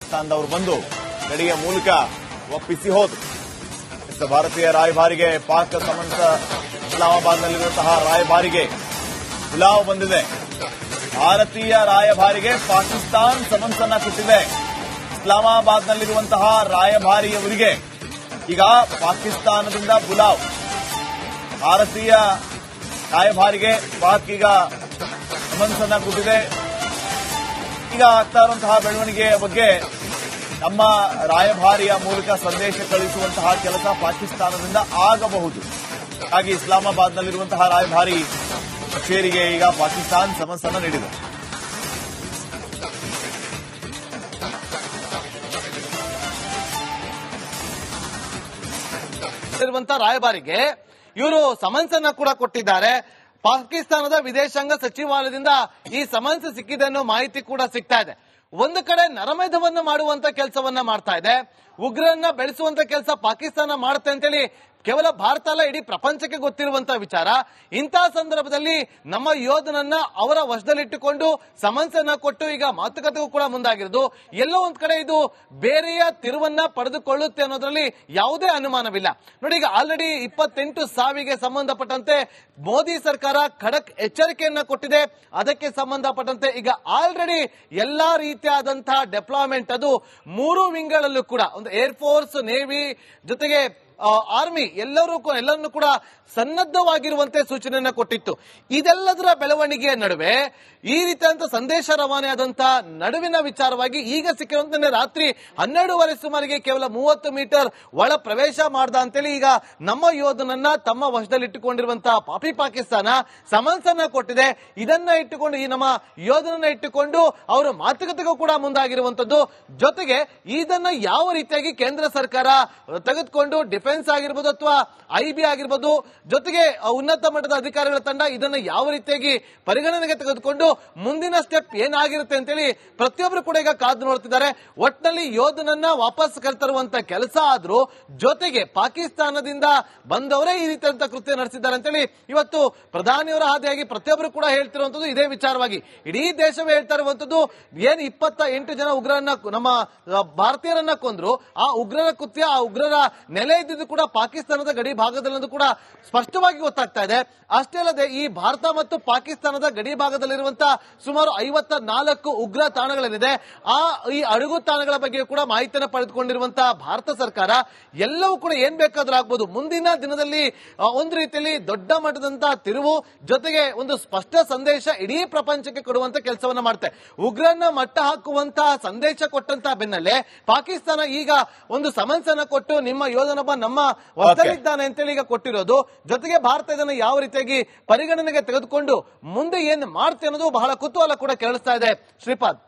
ಪಾಕಿಸ್ತಾನದವರು ಬಂದು ಗಡಿಯ ಮೂಲಕ ಒಪ್ಪಿಸಿ ಹೋದರು. ಭಾರತೀಯ ರಾಯಭಾರಿಗೆ ಪಾಕ್ ಸಮನ್ಸ್ ಇಸ್ಲಾಮಾಬಾದ್ನಲ್ಲಿರುವಂತಹ ರಾಯಭಾರಿಗೆ ಬುಲಾವ್ ಬಂದಿದೆ. ಭಾರತೀಯ ರಾಯಭಾರಿಗೆ ಪಾಕಿಸ್ತಾನ್ ಸಮನ್ಸ್ ಅನ್ನ ಕೊಟ್ಟಿದೆ. ಇಸ್ಲಾಮಾಬಾದ್ನಲ್ಲಿರುವಂತಹ ರಾಯಭಾರಿಯವರಿಗೆ ಈಗ ಪಾಕಿಸ್ತಾನದಿಂದ ಬುಲಾವ್. ಭಾರತೀಯ ರಾಯಭಾರಿಗೆ ಪಾಕ್ ಈಗ ಸಮನ್ಸ್ ಅನ್ನ ಕೊಟ್ಟಿದೆ. ಈಗ ಆಗ್ತಾ ಇರುವಂತಹ ಬೆಳವಣಿಗೆಯ ಬಗ್ಗೆ ನಮ್ಮ ರಾಯಭಾರಿಯ ಮೂಲಕ ಸಂದೇಶ ಕಳಿಸುವಂತಹ ಕೆಲಸ ಪಾಕಿಸ್ತಾನದಿಂದ ಆಗಬಹುದು. ಹಾಗೆ ಇಸ್ಲಾಮಾಬಾದ್ನಲ್ಲಿರುವಂತಹ ರಾಯಭಾರಿ ಕಚೇರಿಗೆ ಈಗ ಪಾಕಿಸ್ತಾನ ಸಮನ್ಸ್ ಅನ್ನು ನೀಡಿದೆ. ರಾಯಭಾರಿಗೆ ಇವರು ಸಮನ್ಸ್ ಅನ್ನ ಕೂಡ ಕೊಟ್ಟಿದ್ದಾರೆ. ಪಾಕಿಸ್ತಾನದ ವಿದೇಶಾಂಗ ಸಚಿವಾಲಯದಿಂದ ಈ ಸಮನ್ಸ್ ಸಿಕ್ಕಿದೆ ಅನ್ನೋ ಮಾಹಿತಿ ಕೂಡ ಸಿಗ್ತಾ ಇದೆ. ಒಂದು ಕಡೆ ನರಮೇಧವನ್ನು ಮಾಡುವಂತ ಕೆಲಸವನ್ನ ಮಾಡ್ತಾ ಇದೆ, ಉಗ್ರರನ್ನ ಬೆಳೆಸುವಂತ ಕೆಲಸ ಪಾಕಿಸ್ತಾನ ಮಾಡುತ್ತೆ ಅಂತೇಳಿ ಕೇವಲ ಭಾರತ ಅಲ್ಲ ಇಡೀ ಪ್ರಪಂಚಕ್ಕೆ ಗೊತ್ತಿರುವಂತಹ ವಿಚಾರ. ಇಂತಹ ಸಂದರ್ಭದಲ್ಲಿ ನಮ್ಮ ಯೋಧನನ್ನ ಅವರ ವಶದಲ್ಲಿಟ್ಟುಕೊಂಡು ಸಮನ್ಸ್ ಅನ್ನ ಕೊಟ್ಟು ಈಗ ಮಾತುಕತೆಗೂ ಕೂಡ ಮುಂದಾಗಿರೋದು ಎಲ್ಲೋ ಒಂದ್ ಕಡೆ ಇದು ಬೇರೆಯ ತಿರುವನ್ನ ಪಡೆದುಕೊಳ್ಳುತ್ತೆ ಅನ್ನೋದ್ರಲ್ಲಿ ಯಾವುದೇ ಅನುಮಾನವಿಲ್ಲ. ನೋಡಿ, ಈಗ ಆಲ್ರೆಡಿ 28 ಸಾವಿಗೆ ಸಂಬಂಧಪಟ್ಟಂತೆ ಮೋದಿ ಸರ್ಕಾರ ಖಡಕ್ ಎಚ್ಚರಿಕೆಯನ್ನ ಕೊಟ್ಟಿದೆ. ಅದಕ್ಕೆ ಸಂಬಂಧಪಟ್ಟಂತೆ ಈಗ ಆಲ್ರೆಡಿ ಎಲ್ಲಾ ರೀತಿಯಾದಂತಹ ಡೆಪ್ಲಾಯ್ಮೆಂಟ್ ಅದು 3 ವಿಂಗ್ಗಳಲ್ಲೂ ಕೂಡ ಒಂದು ಏರ್ಫೋರ್ಸ್, ನೇವಿ ಜೊತೆಗೆ ಆರ್ಮಿ ಎಲ್ಲರನ್ನು ಕೂಡ ಸನ್ನದ್ಧವಾಗಿರುವಂತೆ ಸೂಚನೆಯನ್ನ ಕೊಟ್ಟಿತ್ತು. ಇದೆಲ್ಲದರ ಬೆಳವಣಿಗೆಯ ನಡುವೆ ಈ ರೀತಿಯಾದಂತ ಸಂದೇಶ ರವಾನೆ ಆದಂತಹ ನಡುವಿನ ವಿಚಾರವಾಗಿ ಈಗ ಸಿಕ್ಕಿರುವಂತ ರಾತ್ರಿ 12:30 ಸುಮಾರಿಗೆ ಕೇವಲ 30 ಮೀಟರ್ ಒಳ ಪ್ರವೇಶ ಮಾಡ್ದ ಅಂತೇಳಿ ಈಗ ನಮ್ಮ ಯೋಧನನ್ನ ತಮ್ಮ ವಶದಲ್ಲಿಟ್ಟುಕೊಂಡಿರುವಂತಹ ಪಾಪಿ ಪಾಕಿಸ್ತಾನ ಸಮನ್ಸ್ ಅನ್ನ ಕೊಟ್ಟಿದೆ. ಇದನ್ನ ಇಟ್ಟುಕೊಂಡು ಈ ನಮ್ಮ ಯೋಧನನ್ನ ಇಟ್ಟುಕೊಂಡು ಅವರು ಮಾತುಕತೆಗೂ ಕೂಡ ಮುಂದಾಗಿರುವಂತದ್ದು. ಜೊತೆಗೆ ಇದನ್ನ ಯಾವ ರೀತಿಯಾಗಿ ಕೇಂದ್ರ ಸರ್ಕಾರ ತೆಗೆದುಕೊಂಡು ಡಿಫೆನ್ಸ್ ಆಗಿರ್ಬೋದು ಅಥವಾ ಐಬಿ ಆಗಿರ್ಬೋದು ಜೊತೆಗೆ ಉನ್ನತ ಮಟ್ಟದ ಅಧಿಕಾರಿಗಳ ತಂಡ ಇದನ್ನ ಯಾವ ರೀತಿಯಾಗಿ ಪರಿಗಣನೆಗೆ ತೆಗೆದುಕೊಂಡು ಮುಂದಿನ ಸ್ಟೆಪ್ ಏನಾಗಿರುತ್ತೆ ಅಂತೇಳಿ ಪ್ರತಿಯೊಬ್ಬರು ಕೂಡ ಈಗ ಕಾದು ನೋಡ್ತಿದ್ದಾರೆ. ಒಟ್ಟಿನಲ್ಲಿ ಯೋಧನನ್ನ ವಾಪಸ್ ಕರೆತರುವಂತ ಕೆಲಸ ಆದ್ರೂ ಜೊತೆಗೆ ಪಾಕಿಸ್ತಾನದಿಂದ ಬಂದವರೇ ಈ ರೀತಿಯಂತ ಕೃತ್ಯ ನಡೆಸಿದ್ದಾರೆ ಅಂತೇಳಿ ಇವತ್ತು ಪ್ರಧಾನಿಯವರ ಹಾದಿಯಾಗಿ ಪ್ರತಿಯೊಬ್ಬರು ಕೂಡ ಹೇಳ್ತಿರುವಂತದ್ದು ಇದೇ ವಿಚಾರವಾಗಿ. ಇಡೀ ದೇಶವೇ ಹೇಳ್ತಾ ಇರುವಂತದ್ದು ಏನ್ 28 ಜನ ಉಗ್ರರನ್ನ ನಮ್ಮ ಭಾರತೀಯರನ್ನ ಕೊಂದ್ರು, ಆ ಉಗ್ರರ ಕೃತ್ಯ, ಆ ಉಗ್ರರ ನೆಲೆ ಇದ್ದಿದ್ದು ಕೂಡ ಪಾಕಿಸ್ತಾನದ ಗಡಿ ಭಾಗದಲ್ಲಂದು ಕೂಡ ಸ್ಪಷ್ಟವಾಗಿ ಗೊತ್ತಾಗ್ತಾ ಇದೆ. ಅಷ್ಟೇ ಅಲ್ಲದೆ ಈ ಭಾರತ ಮತ್ತು ಪಾಕಿಸ್ತಾನದ ಗಡಿ ಭಾಗದಲ್ಲಿರುವಂತಹ ಸುಮಾರು 54 ಉಗ್ರ ತಾಣಗಳೇನಿದೆ ಈ ಅಡಗು ತಾಣಗಳ ಬಗ್ಗೆ ಕೂಡ ಮಾಹಿತಿಯನ್ನು ಪಡೆದುಕೊಂಡಿರುವಂತಹ ಭಾರತ ಸರ್ಕಾರ ಎಲ್ಲವೂ ಕೂಡ ಏನ್ ಬೇಕಾದ್ರೂ ಆಗ್ಬೋದು. ಮುಂದಿನ ದಿನದಲ್ಲಿ ಒಂದು ರೀತಿಯಲ್ಲಿ ದೊಡ್ಡ ಮಟ್ಟದಂತಹ ತಿರುವು ಜೊತೆಗೆ ಒಂದು ಸ್ಪಷ್ಟ ಸಂದೇಶ ಇಡೀ ಪ್ರಪಂಚಕ್ಕೆ ಕೊಡುವಂತ ಕೆಲಸವನ್ನ ಮಾಡುತ್ತೆ. ಉಗ್ರನ್ನ ಮಟ್ಟ ಹಾಕುವಂತಹ ಸಂದೇಶ ಕೊಟ್ಟಂತಹ ಬೆನ್ನಲ್ಲೇ ಪಾಕಿಸ್ತಾನ ಈಗ ಒಂದು ಸಮನ್ಸ್ ಅನ್ನ ಕೊಟ್ಟು ನಿಮ್ಮ ಯೋಧನೊಬ್ಬ ನಮ್ಮ ವಶದಲ್ಲಿದ್ದಾನೆ ಅಂತೇಳಿ ಈಗ ಕೊಟ್ಟಿರೋದು. ಜೊತೆಗೆ ಭಾರತ ಇದನ್ನು ಯಾವ ರೀತಿಯಾಗಿ ಪರಿಗಣನೆಗೆ ತೆಗೆದುಕೊಂಡು ಮುಂದೆ ಏನ್ ಮಾಡ್ತೆ ಅನ್ನೋದು ಬಹಳ ಕುತೂಹಲ ಕೂಡ ಕೇಳಿಸ್ತಾ ಇದೆ. ಶ್ರೀಪಾದ್,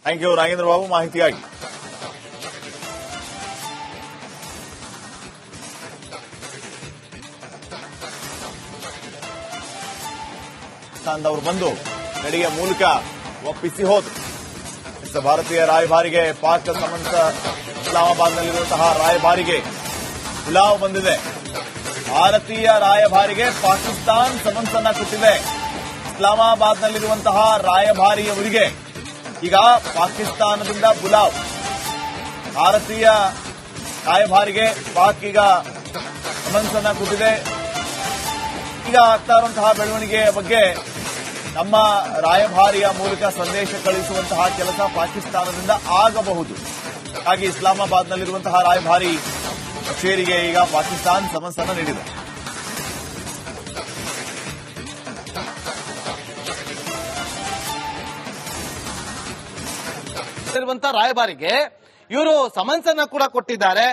ಥ್ಯಾಂಕ್ ಯು ನಾಗೇಂದ್ರ ಬಾಬು ಮಾಹಿತಿಯಾಗಿ. ಪಾಕಿಸ್ತಾನದವರು ಬಂದು ಗಡಿಯ ಮೂಲಕ ಒಪ್ಪಿಸಿ ಹೋದರು. ಭಾರತೀಯ ರಾಯಭಾರಿಗೆ ಪಾಕ್ ಸಮನ್ಸ್ ಇಸ್ಲಾಮಾಬಾದ್ನಲ್ಲಿರುವಂತಹ ರಾಯಭಾರಿಗೆ ಬುಲಾವ್ ಬಂದಿದೆ. ಭಾರತೀಯ ರಾಯಭಾರಿಗೆ ಪಾಕಿಸ್ತಾನ್ ಸಮನ್ಸ್ ಅನ್ನ ಕೊಟ್ಟಿದೆ. ಇಸ್ಲಾಮಾಬಾದ್ನಲ್ಲಿರುವಂತಹ ರಾಯಭಾರಿಯವರಿಗೆ ಈಗ ಪಾಕಿಸ್ತಾನದಿಂದ ಬುಲಾವ್. ಭಾರತೀಯ ರಾಯಭಾರಿಗೆ ಪಾಕ್ ಈಗ ಸಮನ್ಸ್ ಅನ್ನ ಕೊಟ್ಟಿದೆ. ಈಗ ಆಗ್ತಾ ಇರುವಂತಹ ಬೆಳವಣಿಗೆಯ ಬಗ್ಗೆ ನಮ್ಮ ರಾಯಭಾರಿಯ ಮೂಲಕ ಸಂದೇಶ ಕಳಿಸುವಂತಹ ಕೆಲಸ ಪಾಕಿಸ್ತಾನದಿಂದ ಆಗಬಹುದು. ಹಾಗೆ ಇಸ್ಲಾಮಾಬಾದ್ನಲ್ಲಿರುವಂತಹ ರಾಯಭಾರಿ ಕಚೇರಿಗೆ ಈಗ ಪಾಕಿಸ್ತಾನ ಸಮನ್ಸ್ ಅನ್ನು ನೀಡಿದೆ. ರಾಯಭಾರಿಗೆ ಇವರು ಸಮನ್ಸ್ ಅನ್ನ ಕೂಡ ಕೊಟ್ಟಿದ್ದಾರೆ.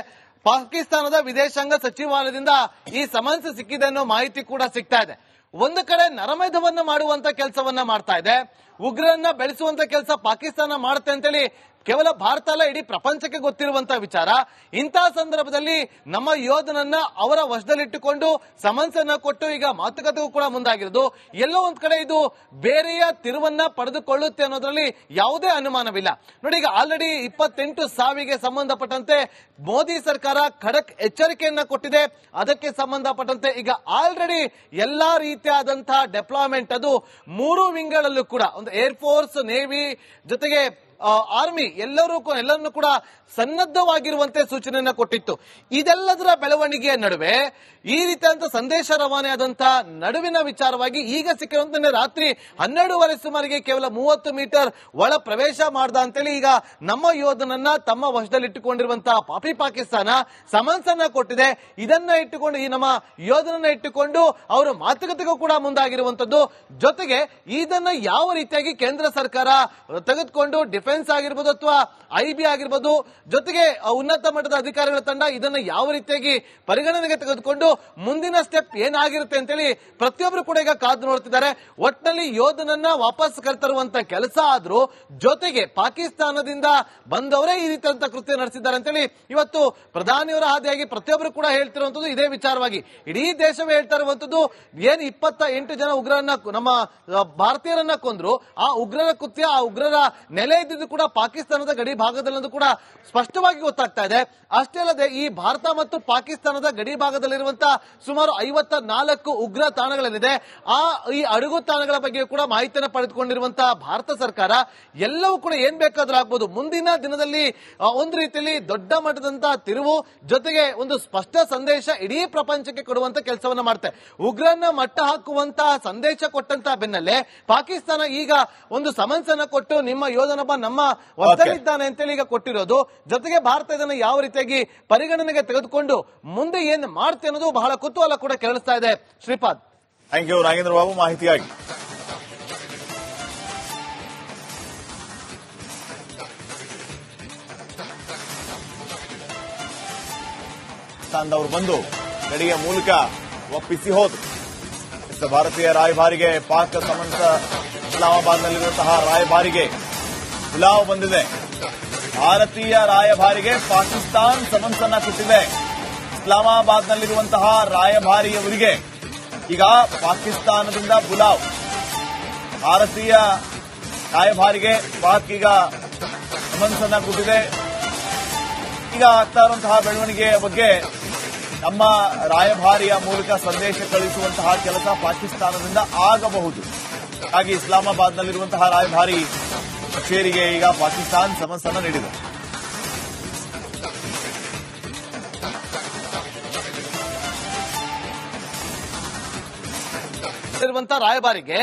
ಪಾಕಿಸ್ತಾನದ ವಿದೇಶಾಂಗ ಸಚಿವಾಲಯದಿಂದ ಈ ಸಮನ್ಸ್ ಸಿಕ್ಕಿದೆ ಅನ್ನೋ ಮಾಹಿತಿ ಕೂಡ ಸಿಗ್ತಾ ಇದೆ. ಒಂದು ಕಡೆ ನರಮೇಧವನ್ನು ಮಾಡುವಂತ ಕೆಲಸವನ್ನ ಮಾಡ್ತಾ ಇದೆ, ಉಗ್ರರನ್ನ ಬೆಳೆಸುವಂತ ಕೆಲಸ ಪಾಕಿಸ್ತಾನ ಮಾಡುತ್ತೆ ಅಂತೇಳಿ ಕೇವಲ ಭಾರತ ಅಲ್ಲ ಇಡೀ ಪ್ರಪಂಚಕ್ಕೆ ಗೊತ್ತಿರುವಂತಹ ವಿಚಾರ. ಇಂತಹ ಸಂದರ್ಭದಲ್ಲಿ ನಮ್ಮ ಯೋಧನನ್ನ ಅವರ ವಶದಲ್ಲಿಟ್ಟುಕೊಂಡು ಸಮನ್ಸ್ ಅನ್ನ ಕೊಟ್ಟು ಈಗ ಮಾತುಕತೆಗೂ ಕೂಡ ಮುಂದಾಗಿರೋದು ಎಲ್ಲೋ ಒಂದ್ ಕಡೆ ಇದು ಬೇರೆಯ ತಿರುವನ್ನ ಪಡೆದುಕೊಳ್ಳುತ್ತೆ ಅನ್ನೋದ್ರಲ್ಲಿ ಯಾವುದೇ ಅನುಮಾನವಿಲ್ಲ. ನೋಡಿ, ಈಗ ಆಲ್ರೆಡಿ 28 ಸಾವಿಗೆ ಸಂಬಂಧಪಟ್ಟಂತೆ ಮೋದಿ ಸರ್ಕಾರ ಖಡಕ್ ಎಚ್ಚರಿಕೆಯನ್ನ ಕೊಟ್ಟಿದೆ. ಅದಕ್ಕೆ ಸಂಬಂಧಪಟ್ಟಂತೆ ಈಗ ಆಲ್ರೆಡಿ ಎಲ್ಲಾ ರೀತಿಯಾದಂತಹ ಡೆಪ್ಲಾಯ್ಮೆಂಟ್ ಅದು 3 ವಿಂಗ್ಗಳಲ್ಲೂ ಕೂಡ ಒಂದು ಏರ್ಫೋರ್ಸ್, ನೇವಿ ಜೊತೆಗೆ ಆರ್ಮಿ ಎಲ್ಲರನ್ನೂ ಕೂಡ ಸನ್ನದ್ಧವಾಗಿರುವಂತೆ ಸೂಚನೆಯನ್ನ ಕೊಟ್ಟಿತ್ತು. ಇದೆಲ್ಲದರ ಬೆಳವಣಿಗೆಯ ನಡುವೆ ಈ ರೀತಿಯಾದಂತ ಸಂದೇಶ ರವಾನೆ ಆದಂತಹ ನಡುವಿನ ವಿಚಾರವಾಗಿ ಈಗ ಸಿಕ್ಕಿರುವಂತ ರಾತ್ರಿ 12:30 ಸುಮಾರಿಗೆ ಕೇವಲ 30 ಮೀಟರ್ ಒಳ ಪ್ರವೇಶ ಮಾಡ್ದ ಅಂತೇಳಿ ಈಗ ನಮ್ಮ ಯೋಧನನ್ನ ತಮ್ಮ ವಶದಲ್ಲಿಟ್ಟುಕೊಂಡಿರುವಂತಹ ಪಾಪಿ ಪಾಕಿಸ್ತಾನ ಸಮನ್ಸ್ ಅನ್ನ ಕೊಟ್ಟಿದೆ. ಇದನ್ನ ಇಟ್ಟುಕೊಂಡು ಈ ನಮ್ಮ ಯೋಧನನ್ನ ಇಟ್ಟುಕೊಂಡು ಅವರು ಮಾತುಕತೆಗೂ ಕೂಡ ಮುಂದಾಗಿರುವಂತದ್ದು. ಜೊತೆಗೆ ಇದನ್ನ ಯಾವ ರೀತಿಯಾಗಿ ಕೇಂದ್ರ ಸರ್ಕಾರ ತೆಗೆದುಕೊಂಡು ಡಿಫೆನ್ಸ್ ಆಗಿರ್ಬೋದು ಅಥವಾ ಐಬಿ ಆಗಿರ್ಬೋದು ಜೊತೆಗೆ ಉನ್ನತ ಮಟ್ಟದ ಅಧಿಕಾರಿಗಳ ತಂಡ ಇದನ್ನ ಯಾವ ರೀತಿಯಾಗಿ ಪರಿಗಣನೆಗೆ ತೆಗೆದುಕೊಂಡು ಮುಂದಿನ ಸ್ಟೆಪ್ ಏನಾಗಿರುತ್ತೆ ಅಂತೇಳಿ ಪ್ರತಿಯೊಬ್ಬರು ಕೂಡ ಈಗ ಕಾದು ನೋಡ್ತಿದ್ದಾರೆ. ಒಟ್ಟಿನಲ್ಲಿ ಯೋಧನನ್ನ ವಾಪಸ್ ಕರೆತರುವಂತ ಕೆಲಸ ಆದ್ರೂ ಜೊತೆಗೆ ಪಾಕಿಸ್ತಾನದಿಂದ ಬಂದವರೇ ಈ ರೀತಿಯಂತ ಕೃತ್ಯ ನಡೆಸಿದ್ದಾರೆ ಅಂತೇಳಿ ಇವತ್ತು ಪ್ರಧಾನಿಯವರ ಹಾದಿಯಾಗಿ ಪ್ರತಿಯೊಬ್ಬರು ಕೂಡ ಹೇಳ್ತಿರುವಂತದ್ದು ಇದೇ ವಿಚಾರವಾಗಿ. ಇಡೀ ದೇಶವೇ ಹೇಳ್ತಾ ಇರುವಂತದ್ದು ಏನು 28 ಜನ ಉಗ್ರರನ್ನ ನಮ್ಮ ಭಾರತೀಯರನ್ನ ಕೊಂದ್ರು, ಆ ಉಗ್ರರ ಕೃತ್ಯ ಆ ಉಗ್ರರ ನೆಲೆ ಇದ್ದಿದ್ದು ಕೂಡ ಪಾಕಿಸ್ತಾನದ ಗಡಿ ಭಾಗದಲ್ಲಂದು ಕೂಡ ಸ್ಪಷ್ಟವಾಗಿ ಗೊತ್ತಾಗ್ತಾ ಇದೆ. ಅಷ್ಟೇ ಅಲ್ಲದೆ ಈ ಭಾರತ ಮತ್ತು ಪಾಕಿಸ್ತಾನದ ಗಡಿ ಭಾಗದಲ್ಲಿರುವಂತಹ ಸುಮಾರು 54 ಉಗ್ರ ತಾಣಗಳೇನಿದೆ ಈ ಅಡಗು ತಾಣಗಳ ಬಗ್ಗೆ ಕೂಡ ಮಾಹಿತಿಯನ್ನು ಪಡೆದುಕೊಂಡಿರುವಂತಹ ಭಾರತ ಸರ್ಕಾರ ಎಲ್ಲವೂ ಕೂಡ ಏನ್ ಬೇಕಾದ್ರೂ ಆಗ್ಬೋದು. ಮುಂದಿನ ದಿನದಲ್ಲಿ ಒಂದು ರೀತಿಯಲ್ಲಿ ದೊಡ್ಡ ಮಟ್ಟದಂತಹ ತಿರುವು ಜೊತೆಗೆ ಒಂದು ಸ್ಪಷ್ಟ ಸಂದೇಶ ಇಡೀ ಪ್ರಪಂಚಕ್ಕೆ ಕೊಡುವಂತ ಕೆಲಸವನ್ನ ಮಾಡುತ್ತೆ. ಉಗ್ರನ್ನ ಮಟ್ಟ ಹಾಕುವಂತಹ ಸಂದೇಶ ಕೊಟ್ಟಂತಹ ಬೆನ್ನಲ್ಲೇ ಪಾಕಿಸ್ತಾನ ಈಗ ಒಂದು ಸಮನ್ಸ್ ಅನ್ನ ಕೊಟ್ಟು ನಿಮ್ಮ ಯೋಧನೊಬ್ಬ ನಮ್ಮ ವಶದಲ್ಲಿದ್ದಾನೆ ಅಂತೇಳಿ ಈಗ ಕೊಟ್ಟಿರೋದು. ಜೊತೆಗೆ ಭಾರತ ಇದನ್ನು ಯಾವ ರೀತಿಯಾಗಿ ಪರಿಗಣನೆಗೆ ತೆಗೆದುಕೊಂಡು ಮುಂದೆ ಏನ್ ಮಾಡುತ್ತೆ ಅನ್ನೋದು ಬಹಳ ಕುತೂಹಲ ಕೂಡ ಕೇಳಿಸ್ತಾ ಇದೆ. ಶ್ರೀಪಾದ್, ಥ್ಯಾಂಕ್ ಯು ನಾಗೇಂದ್ರ ಬಾಬು ಮಾಹಿತಿಯಾಗಿ. ಪಾಕಿಸ್ತಾನದವರು ಬಂದು ಗಡಿಯ ಮೂಲಕ ಒಪ್ಪಿಸಿ ಹೋದರು. ಭಾರತೀಯ ರಾಯಭಾರಿಗೆ ಪಾಕ್ ಸಮನ್ಸ್ ಇಸ್ಲಾಮಾಬಾದ್ನಲ್ಲಿರುವಂತಹ ರಾಯಭಾರಿಗೆ ಬುಲಾವ್ ಬಂದಿದೆ. ಭಾರತೀಯ ರಾಯಭಾರಿಗೆ ಪಾಕಿಸ್ತಾನ್ ಸಮನ್ಸ್ ಅನ್ನ ಕೊಟ್ಟಿದೆ. ಇಸ್ಲಾಮಾಬಾದ್ನಲ್ಲಿರುವಂತಹ ರಾಯಭಾರಿಯವರಿಗೆ ಈಗ ಪಾಕಿಸ್ತಾನದಿಂದ ಬುಲಾವ್. ಭಾರತೀಯ ರಾಯಭಾರಿಗೆ ಪಾಕ್ ಈಗ ಸಮನ್ಸ್ ಅನ್ನ ಕೊಟ್ಟಿದೆ. ಈಗ ಆಗ್ತಾ ಇರುವಂತಹ ಬೆಳವಣಿಗೆಯ ಬಗ್ಗೆ ನಮ್ಮ ರಾಯಭಾರಿಯ ಮೂಲಕ ಸಂದೇಶ ಕಳಿಸುವಂತಹ ಕೆಲಸ ಪಾಕಿಸ್ತಾನದಿಂದ ಆಗಬಹುದು. ಹಾಗೆ ಇಸ್ಲಾಮಾಬಾದ್ನಲ್ಲಿರುವಂತಹ ರಾಯಭಾರಿ ಕಚೇರಿಗೆ ಈಗ ಪಾಕಿಸ್ತಾನ ಸಮನ್ಸ್ ಅನ್ನು ನೀಡಿದೆ. ರಾಯಭಾರಿಗೆ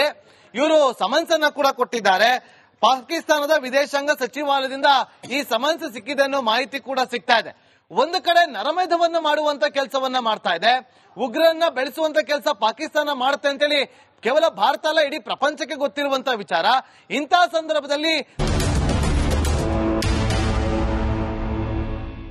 ಇವರು ಸಮನ್ಸ್ ಅನ್ನ ಕೂಡ ಕೊಟ್ಟಿದ್ದಾರೆ. ಪಾಕಿಸ್ತಾನದ ವಿದೇಶಾಂಗ ಸಚಿವಾಲಯದಿಂದ ಈ ಸಮನ್ಸ್ ಸಿಕ್ಕಿದೆ ಅನ್ನೋ ಮಾಹಿತಿ ಕೂಡ ಸಿಗ್ತಾ ಇದೆ. ಒಂದು ಕಡೆ ನರಮೇಧವನ್ನು ಮಾಡುವಂತ ಕೆಲಸವನ್ನ ಮಾಡ್ತಾ ಇದೆ, ಉಗ್ರರನ್ನ ಬೆಳೆಸುವಂತ ಕೆಲಸ ಪಾಕಿಸ್ತಾನ ಮಾಡುತ್ತೆ ಅಂತೇಳಿ ಕೇವಲ ಭಾರತ ಅಲ್ಲ ಇಡೀ ಪ್ರಪಂಚಕ್ಕೆ ಗೊತ್ತಿರುವಂತಹ ವಿಚಾರ. ಇಂತಹ ಸಂದರ್ಭದಲ್ಲಿ